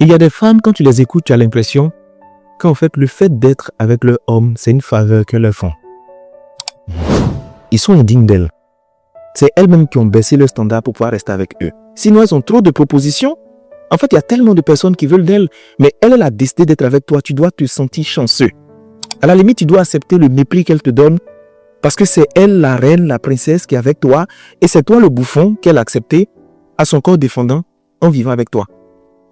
Il y a des femmes, quand tu les écoutes, tu as l'impression qu'en fait, le fait d'être avec leur homme, c'est une faveur que leur font. Ils sont indignes d'elles. C'est elles-mêmes qui ont baissé leur standard pour pouvoir rester avec eux. Sinon, elles ont trop de propositions. En fait, il y a tellement de personnes qui veulent d'elle, mais elle a décidé d'être avec toi. Tu dois te sentir chanceux. À la limite, tu dois accepter le mépris qu'elle te donne parce que c'est elle, la reine, la princesse qui est avec toi et c'est toi le bouffon qu'elle a accepté à son corps défendant en vivant avec toi.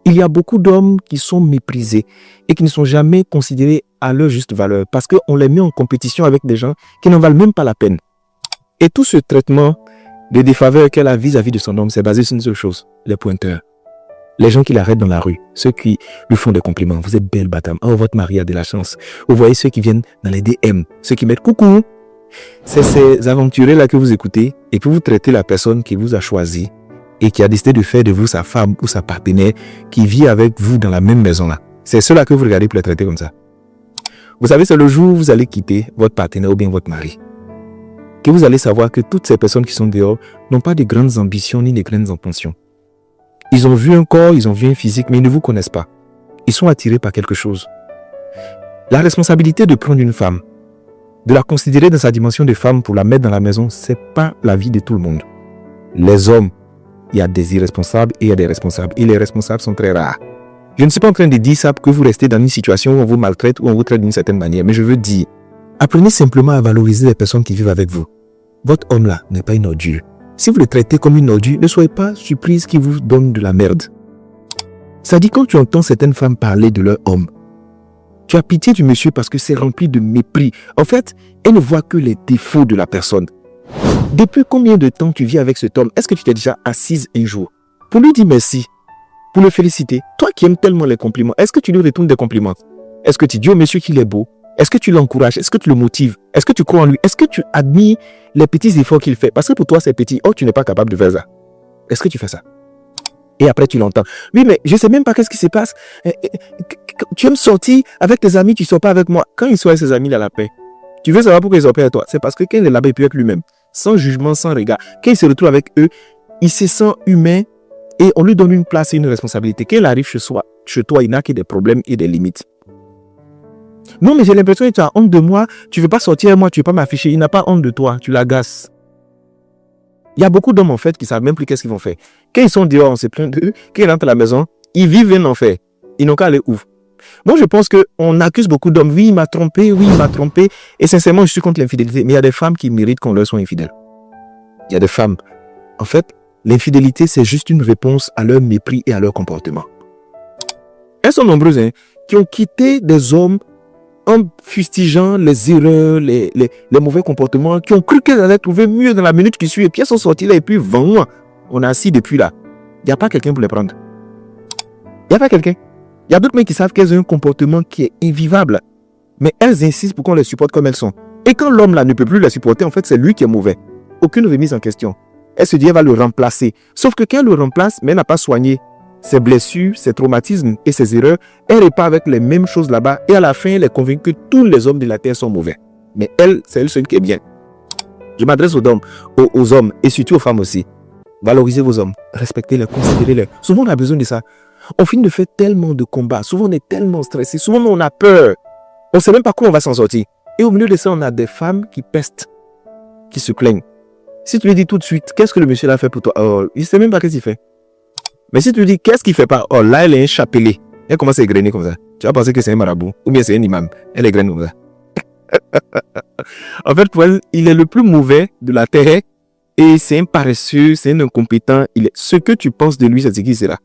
Il y a beaucoup d'hommes qui sont méprisés et qui ne sont jamais considérés à leur juste valeur parce qu'on les met en compétition avec des gens qui n'en valent même pas la peine. Et tout ce traitement de défaveur qu'elle a vis-à-vis de son homme, c'est basé sur une seule chose, les pointeurs. Les gens qui l'arrêtent dans la rue, ceux qui lui font des compliments. Vous êtes belle, madame. Oh, votre mari a de la chance. Vous voyez ceux qui viennent dans les DM, ceux qui mettent coucou. C'est ces aventuriers-là que vous écoutez et puis vous traitez la personne qui vous a choisi et qui a décidé de faire de vous sa femme ou sa partenaire qui vit avec vous dans la même maison-là. C'est ceux-là que vous regardez pour les traiter comme ça. Vous savez, c'est le jour où vous allez quitter votre partenaire ou bien votre mari que vous allez savoir que toutes ces personnes qui sont dehors n'ont pas de grandes ambitions ni de grandes intentions. Ils ont vu un corps, ils ont vu un physique, mais ils ne vous connaissent pas. Ils sont attirés par quelque chose. La responsabilité de prendre une femme, de la considérer dans sa dimension de femme pour la mettre dans la maison, c'est pas la vie de tout le monde. Les hommes, il y a des irresponsables et il y a des responsables. Et les responsables sont très rares. Je ne suis pas en train de dire ça pour que vous restez dans une situation où on vous maltraite ou on vous traite d'une certaine manière, mais je veux dire, apprenez simplement à valoriser les personnes qui vivent avec vous. Votre homme là n'est pas une ordure. Si vous le traitez comme une ordure, ne soyez pas surprise qu'il vous donne de la merde. Ça dit quand tu entends certaines femmes parler de leur homme, tu as pitié du monsieur parce que c'est rempli de mépris. En fait, elle ne voit que les défauts de la personne. Depuis combien de temps tu vis avec cet homme? Est-ce que tu t'es déjà assise un jour pour lui dire merci, pour le féliciter? Toi qui aimes tellement les compliments, est-ce que tu lui retournes des compliments? Est-ce que tu dis au monsieur qu'il est beau? Est-ce que tu l'encourages? Est-ce que tu le motives? Est-ce que tu crois en lui? Est-ce que tu admires les petits efforts qu'il fait? Parce que pour toi, c'est petit. Oh, tu n'es pas capable de faire ça. Est-ce que tu fais ça? Et après, tu l'entends. Oui, mais je ne sais même pas qu'est-ce qui se passe. Tu aimes sortir avec tes amis, tu ne sors pas avec moi. Quand il sort avec ses amis, il a la paix. Tu veux savoir pourquoi il sort pas avec toi? C'est parce que quand il est là-bas, il peut être lui-même. Sans jugement, sans regard. Quand il se retrouve avec eux, il se sent humain et on lui donne une place et une responsabilité. Quand il arrive chez toi, il n'a que des problèmes et des limites. Non, mais j'ai l'impression que tu as honte de moi, tu ne veux pas sortir avec moi, tu ne veux pas m'afficher. Il n'a pas honte de toi, tu l'agaces. Il y a beaucoup d'hommes en fait qui ne savent même plus qu'est-ce qu'ils vont faire. Quand ils sont dehors, on se plaint d'eux. Quand ils rentrent à la maison, ils vivent un enfer. Ils n'ont qu'à aller ouvre. Moi, je pense qu'on accuse beaucoup d'hommes. Oui, il m'a trompé, oui, il m'a trompé. Et sincèrement, je suis contre l'infidélité. Mais il y a des femmes qui méritent qu'on leur soit infidèle. Il y a des femmes. En fait, l'infidélité, c'est juste une réponse à leur mépris et à leur comportement. Elles sont nombreuses, qui ont quitté des hommes en fustigeant les erreurs, les mauvais comportements, qui ont cru qu'elles allaient trouver mieux dans la minute qui suit. Et puis elles sont sorties là et puis 20 mois. On est assis depuis là. Il n'y a pas quelqu'un pour les prendre. Il n'y a pas quelqu'un. Il y a d'autres mecs qui savent qu'elles ont un comportement qui est invivable. Mais elles insistent pour qu'on les supporte comme elles sont. Et quand l'homme là ne peut plus les supporter, en fait, c'est lui qui est mauvais. Aucune remise en question. Elle se dit, elle va le remplacer. Sauf que quand elle le remplace, mais elle n'a pas soigné ses blessures, ses traumatismes et ses erreurs, elle repart avec les mêmes choses là-bas et à la fin, elle est convaincue que tous les hommes de la terre sont mauvais. Mais elle, c'est elle seule qui est bien. Je m'adresse aux hommes et surtout aux femmes aussi. Valorisez vos hommes, respectez-les, considérez-les. Souvent, on a besoin de ça. On finit de faire tellement de combats. Souvent, on est tellement stressé. Souvent, on a peur. On ne sait même pas comment on va s'en sortir. Et au milieu de ça, on a des femmes qui pestent, qui se plaignent. Si tu lui dis tout de suite, qu'est-ce que le monsieur a fait pour toi? Oh, il ne sait même pas qu'est-ce qu'il fait. Mais si tu lui dis, qu'est-ce qu'il fait pas? Oh, là, elle est un chapelet. Elle commence à égrener comme ça. Tu vas penser que c'est un marabout. Ou bien c'est un imam. Elle égrène comme ça. En fait, pour elle, il est le plus mauvais de la terre. Et c'est un paresseux, c'est un incompétent. Ce que tu penses de lui, c'est ce qu'il sera.